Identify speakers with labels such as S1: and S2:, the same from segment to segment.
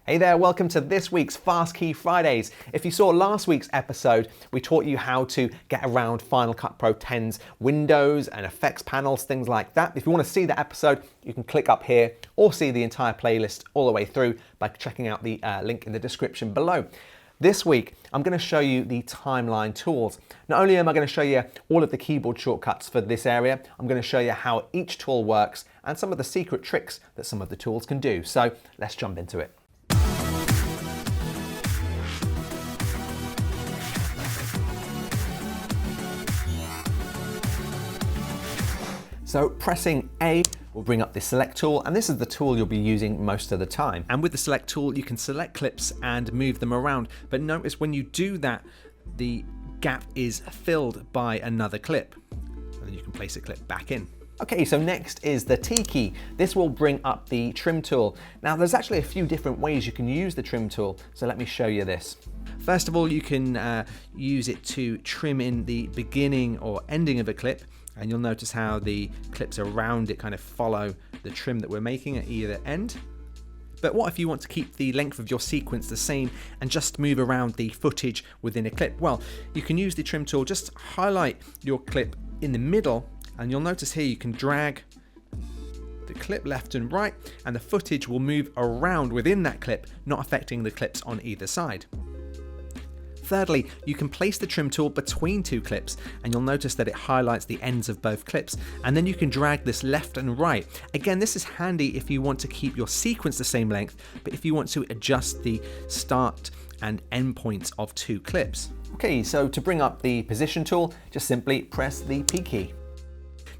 S1: Hey there, welcome to this week's Fast Key Fridays. If you saw last week's episode, we taught you how to get around Final Cut Pro 10's windows and effects panels, things like that. If you want to see that episode, you can click up here or see the entire playlist all the way through by checking out the link in the description below. This week, I'm going to show you the timeline tools. Not only am I going to show you all of the keyboard shortcuts for this area, I'm going to show you how each tool works and some of the secret tricks that some of the tools can do. So let's jump into it. So pressing A will bring up the select tool, and this is the tool you'll be using most of the time. And with the select tool, you can select clips and move them around. But notice when you do that, the gap is filled by another clip. And then you can place a clip back in. Okay, so next is the T key. This will bring up the trim tool. Now there's actually a few different ways you can use the trim tool, so let me show you this. First of all, you can use it to trim in the beginning or ending of a clip, and you'll notice how the clips around it kind of follow the trim that we're making at either end. But what if you want to keep the length of your sequence the same and just move around the footage within a clip? Well, you can use the trim tool, just highlight your clip in the middle, and you'll notice here you can drag the clip left and right, and the footage will move around within that clip, not affecting the clips on either side. Thirdly, you can place the trim tool between two clips, and you'll notice that it highlights the ends of both clips, and then you can drag this left and right. Again, this is handy if you want to keep your sequence the same length, but if you want to adjust the start and end points of two clips. Okay, so to bring up the position tool, just simply press the P key.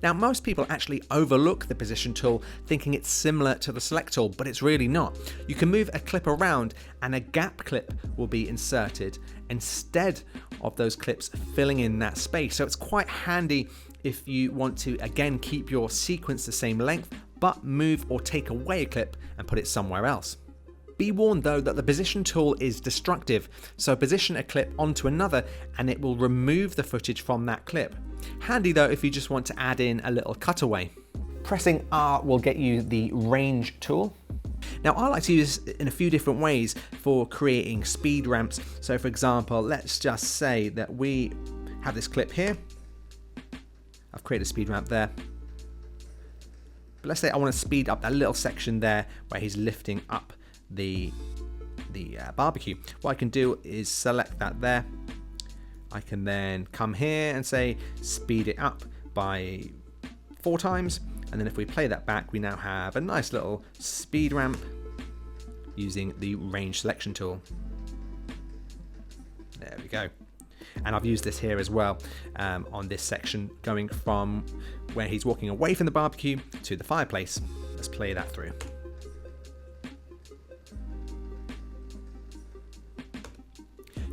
S1: Now, most people actually overlook the position tool, thinking it's similar to the select tool, but it's really not. You can move a clip around and a gap clip will be inserted instead of those clips filling in that space. So it's quite handy if you want to, again, keep your sequence the same length, but move or take away a clip and put it somewhere else. Be warned though that the position tool is destructive, so position a clip onto another and it will remove the footage from that clip. Handy though if you just want to add in a little cutaway. Pressing R will get you the range tool. Now I like to use this in a few different ways for creating speed ramps. So for example, let's just say that we have this clip here. I've created a speed ramp there. But let's say I want to speed up that little section there where he's lifting up the barbecue. What I can do is select that there. I can then come here and say speed it up by 4 times, and then if we play that back, we now have a nice little speed ramp using the range selection tool. There we go. And I've used this here as well on this section, going from where he's walking away from the barbecue to the fireplace. Let's play that through.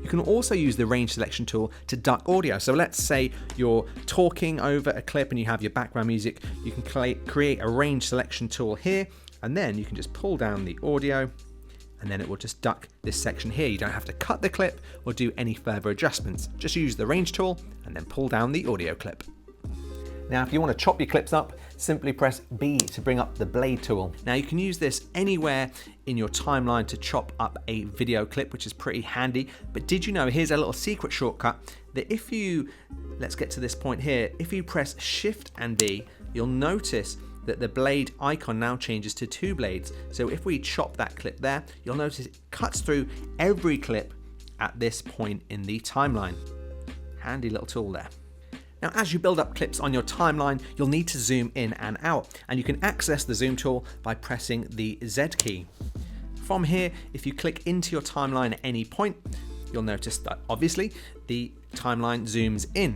S1: You can also use the range selection tool to duck audio. So let's say you're talking over a clip and you have your background music. You can create a range selection tool here, and then you can just pull down the audio, and then it will just duck this section here. You don't have to cut the clip or do any further adjustments. Just use the range tool and then pull down the audio clip. Now, if you want to chop your clips up, simply press B to bring up the blade tool. Now you can use this anywhere in your timeline to chop up a video clip, which is pretty handy. But did you know, here's a little secret shortcut, that if you, let's get to this point here, if you press Shift and B, you'll notice that the blade icon now changes to 2 blades. So if we chop that clip there, you'll notice it cuts through every clip at this point in the timeline. Handy little tool there. Now, as you build up clips on your timeline, you'll need to zoom in and out, and you can access the zoom tool by pressing the Z key. From here, if you click into your timeline at any point, you'll notice that obviously the timeline zooms in.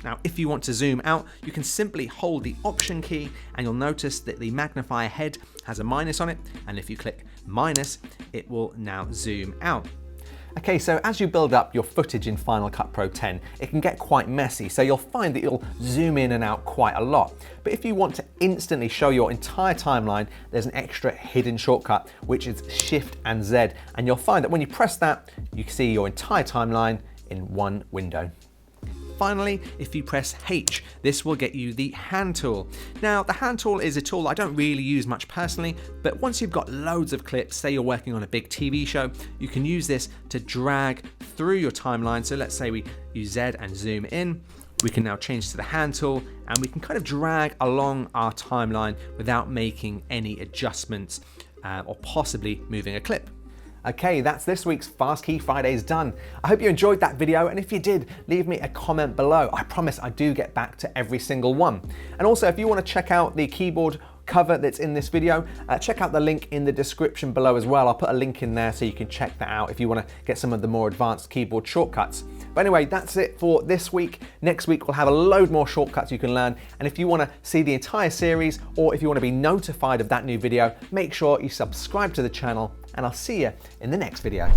S1: Now, if you want to zoom out, you can simply hold the Option key, and you'll notice that the magnifier head has a minus on it, and if you click minus, it will now zoom out. Okay, so as you build up your footage in Final Cut Pro 10, it can get quite messy, so you'll find that you'll zoom in and out quite a lot. But if you want to instantly show your entire timeline, there's an extra hidden shortcut, which is Shift and Z, and you'll find that when you press that, you can see your entire timeline in one window. finally, if you press H, this will get you the hand tool. Now, the hand tool is a tool I don't really use much personally, but once you've got loads of clips, say you're working on a big TV show, you can use this to drag through your timeline. So let's say we use Z and zoom in. We can now change to the hand tool and we can kind of drag along our timeline without making any adjustments or possibly moving a clip. Okay, that's this week's Fast Key Fridays done. I hope you enjoyed that video, and if you did, leave me a comment below. I promise I do get back to every single one. And also, if you want to check out the keyboard cover that's in this video, check out the link in the description below as well. I'll put a link in there so you can check that out if you want to get some of the more advanced keyboard shortcuts. But anyway, that's it for this week. Next week, we'll have a load more shortcuts you can learn. And if you want to see the entire series, or if you want to be notified of that new video, make sure you subscribe to the channel, and I'll see you in the next video.